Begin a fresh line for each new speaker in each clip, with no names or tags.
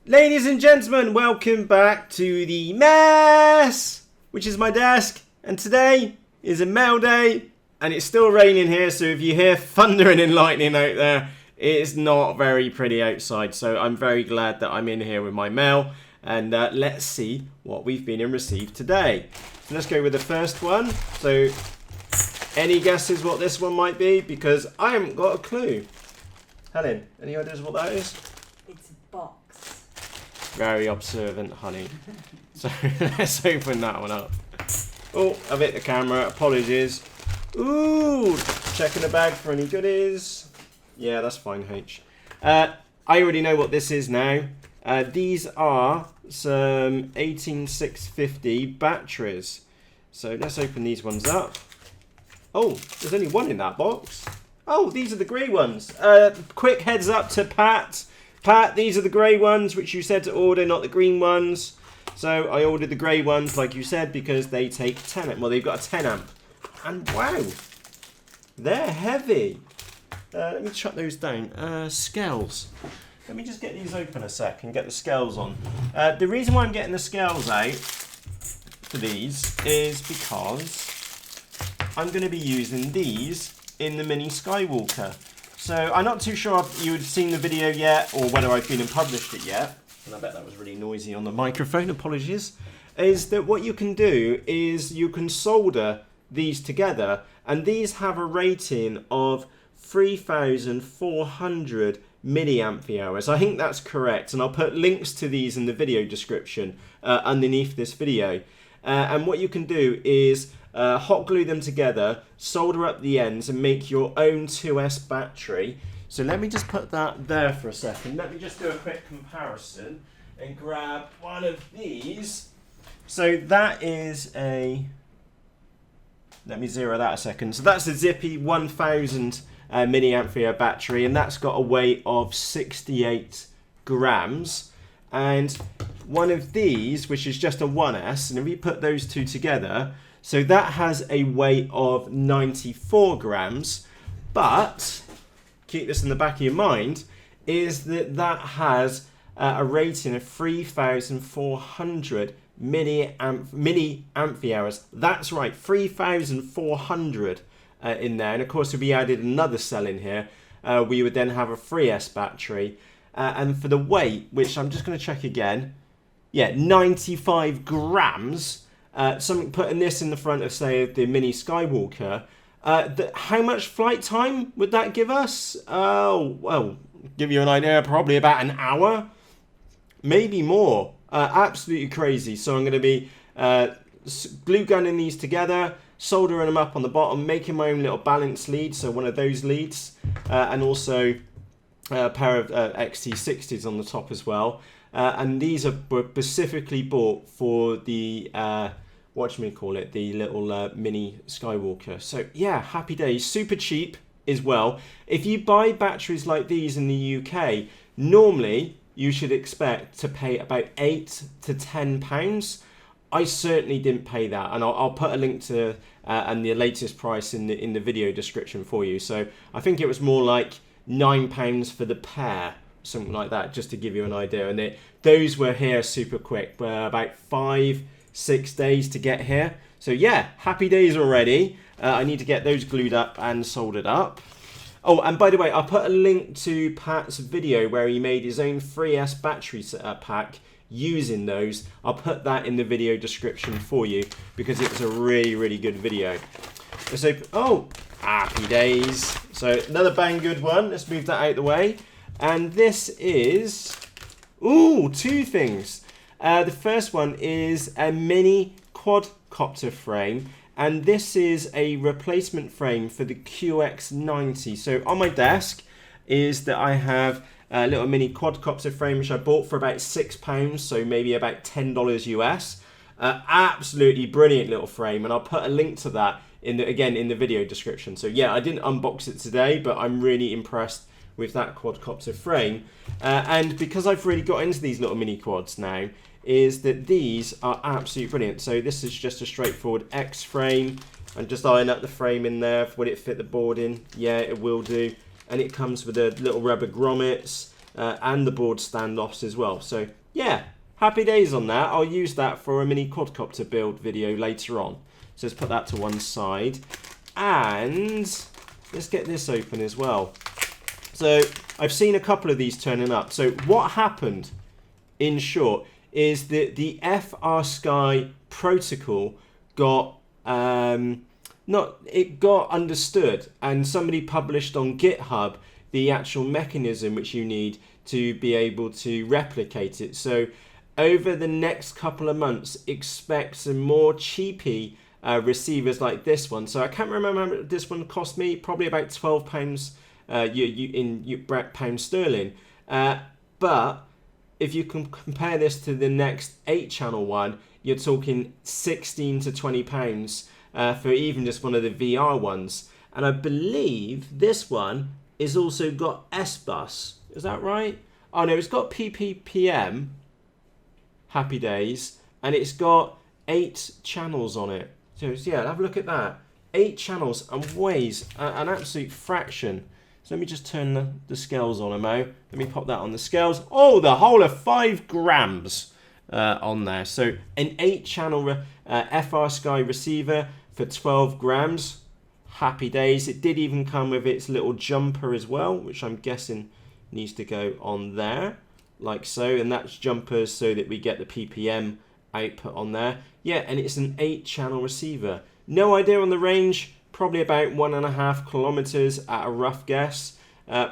Ladies and gentlemen, welcome back to the mess, which is my desk. And today is a mail day, and it's still raining here. So if you hear thundering and lightning out there, it's not very pretty outside. So I'm very glad that I'm in here with my mail. And let's see what we've been and received today. So let's go with the first one. So any guesses what this one might be? Because I haven't got a clue. Helen, any ideas what that is?
It's a box.
Very observant, honey. So let's open that one up. Oh, I've hit the camera. Apologies. Ooh, checking the bag for any goodies. Yeah, that's fine, H. I already know what this is now. These are some 18650 batteries. So let's open these ones up. Oh, there's only one in that box. Oh, these are the grey ones. Quick heads up to Pat. Pat, these are the grey ones, which you said to order, not the green ones. So I ordered the grey ones, like you said, because they take 10 amp. Well, they've got a 10 amp. And wow, they're heavy. Let me chuck those down. Scales. Let me just get these open a sec and get the scales on. The reason why I'm getting the scales out for these is because I'm going to be using these in the Mini Skywalker. So I'm not too sure if you had seen the video yet or whether I've been and published it yet. And I bet that was really noisy on the microphone, apologies. Is that what you can do is you can solder these together, and these have a rating of 3,400 milliamp hours. I think that's correct, and I'll put links to these in the video description underneath this video. And what you can do is hot glue them together, solder up the ends, and make your own 2S battery. So let me just put that there for a second. Let me just do a quick comparison and grab one of these. So that is a... Let me zero that a second. So that's a zippy 1000 milliamp hour battery, and that's got a weight of 68 grams. And one of these, which is just a 1S, and if we put those two together, so that has a weight of 94 grams, but keep this in the back of your mind, is that that has a rating of 3,400 milliamp hours. That's right, 3,400 in there. And of course, if we added another cell in here, we would then have a 3S battery. And for the weight, which I'm just going to check again, yeah, 95 grams. Putting this in the front of, say, the Mini Skywalker, how much flight time would that give us? Oh, well, give you an idea, probably about an hour, maybe more. Absolutely crazy. So I'm going to be glue gunning these together, soldering them up on the bottom, making my own little balance lead, so one of those leads, and also a pair of XT60s on the top as well. And these were specifically bought for the the little Mini Skywalker. So yeah, happy days. Super cheap as well. If you buy batteries like these in the UK, normally you should expect to pay about £8 to £10. I certainly didn't pay that, and I'll put a link to and the latest price in the video description for you. So I think it was more like £9 for the pair, something like that, just to give you an idea. And those were here super quick, about 5-6 days to get here. So yeah, happy days already. I need to get those glued up and soldered up. Oh, and by the way, I'll put a link to Pat's video where he made his own 3S battery setup pack using those. I'll put that in the video description for you because it was a really, really good video. Let's open, oh, happy days. So another bang good one. Let's move that out of the way. And this is, ooh, two things. The first one is a mini quadcopter frame, and this is a replacement frame for the QX90. So on my desk is that I have a little mini quadcopter frame which I bought for about £6, so maybe about $10 US. Absolutely brilliant little frame, and I'll put a link to that in the video description. So yeah, I didn't unbox it today, but I'm really impressed with that quadcopter frame. And because I've really got into these little mini quads now, is that these are absolutely brilliant. So this is just a straightforward X frame, and just iron up the frame in there. Will it fit the board in? Yeah, it will do. And it comes with a little rubber grommets, and the board standoffs as well. So yeah, happy days on that. I'll use that for a mini quadcopter build video later on. So let's put that to one side. And let's get this open as well. So I've seen a couple of these turning up. So what happened, in short, is that the FRSKY protocol got got understood, and somebody published on GitHub the actual mechanism which you need to be able to replicate it. So over the next couple of months, expect some more cheapy receivers like this one. So I can't remember how much this one cost me, probably about £12 in pound sterling. But if you can compare this to the next 8-channel one, you're talking £16 to £20 for even just one of the VR ones. And I believe this one is also got S-Bus. Is that right? Oh no, it's got PPPM, happy days, and it's got 8 channels on it. So yeah, have a look at that. 8 channels and weighs an absolute fraction. So let me just turn the scales on, Mo. Let me pop that on the scales. Oh, the whole of 5 grams on there. So an 8-channel FRSKY receiver for 12 grams. Happy days. It did even come with its little jumper as well, which I'm guessing needs to go on there, like so. And that's jumpers so that we get the PPM output on there. Yeah, and it's an 8-channel receiver. No idea on the range. Probably about 1.5 kilometers at a rough guess.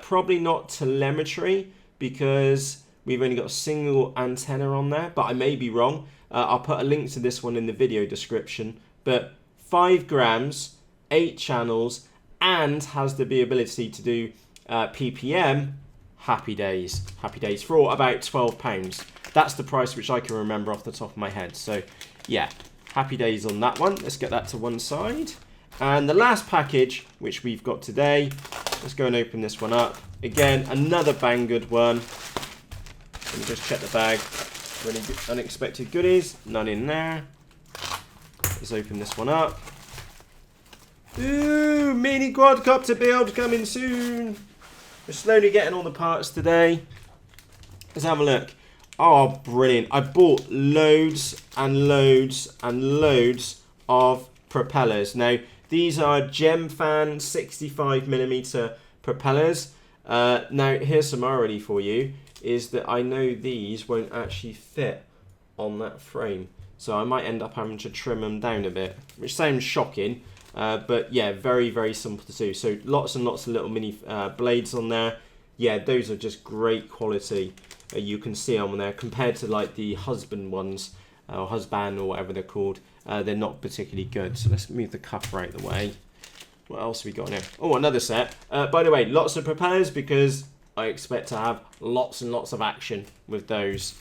Probably not telemetry because we've only got a single antenna on there, but I may be wrong. I'll put a link to this one in the video description. But 5 grams, 8 channels, and has the ability to do PPM. Happy days. Happy days for about £12. That's the price which I can remember off the top of my head. So yeah, happy days on that one. Let's get that to one side. And the last package which we've got today, let's go and open this one up. Again, another bang good one. Let me just check the bag. Any unexpected goodies? None in there. Let's open this one up. Ooh, mini quadcopter build coming soon. We're slowly getting all the parts today. Let's have a look. Oh, brilliant. I bought loads and loads and loads of propellers. Now, these are Gemfan 65mm propellers. Now, here's some irony for you, is that I know these won't actually fit on that frame. So I might end up having to trim them down a bit, which sounds shocking. But yeah, very, very simple to do. So lots and lots of little mini blades on there. Yeah, those are just great quality. You can see on there compared to like the husband ones, or husband or whatever they're called. They're not particularly good. So let's move the cover out of the way. What else have we got in here? Oh, another set. By the way, lots of propellers because I expect to have lots and lots of action with those.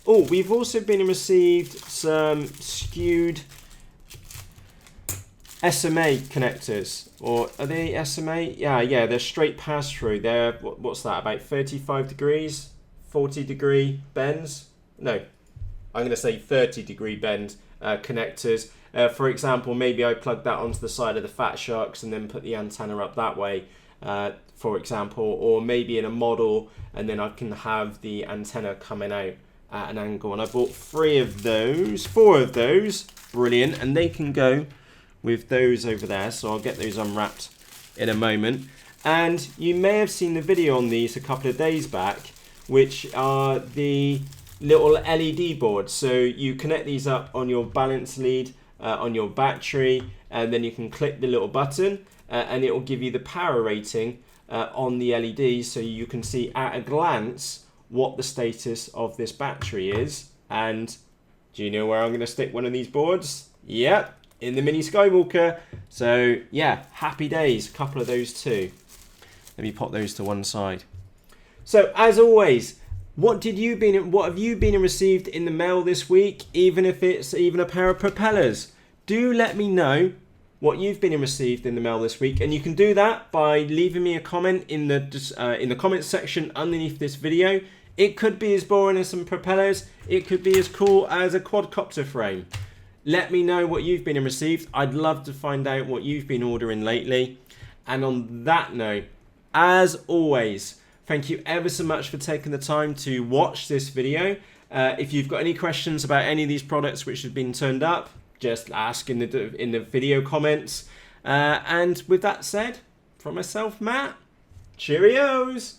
Oh, we've also been received some skewed SMA connectors, or are they SMA? Yeah, they're straight pass through. They're what's that? About 35 degrees, 40 degree bends. No, I'm going to say 30 degree bend connectors. For example, maybe I plug that onto the side of the Fatsharks and then put the antenna up that way. For example, or maybe in a model, and then I can have the antenna coming out at an angle. And I bought 4 of those, brilliant, and they can go with those over there, so I'll get those unwrapped in a moment. And you may have seen the video on these a couple of days back, which are the little LED boards. So you connect these up on your balance lead, on your battery, and then you can click the little button and it will give you the power rating on the LED, so you can see at a glance what the status of this battery is. And do you know where I'm going to stick one of these boards? Yep, in the mini Skywalker. So yeah, happy days. A couple of those too. Let me pop those to one side. So as always, what have you been received in the mail this week? Even if it's even a pair of propellers, do let me know what you've been received in the mail this week, and you can do that by leaving me a comment in the comments section underneath this video. It could be as boring as some propellers. It could be as cool as a quadcopter frame. Let me know what you've been received. I'd love to find out what you've been ordering lately. And on that note, as always, Thank you ever so much for taking the time to watch this video. If you've got any questions about any of these products which have been turned up, just ask in the video comments. And with that said, from myself, Matt, cheerios!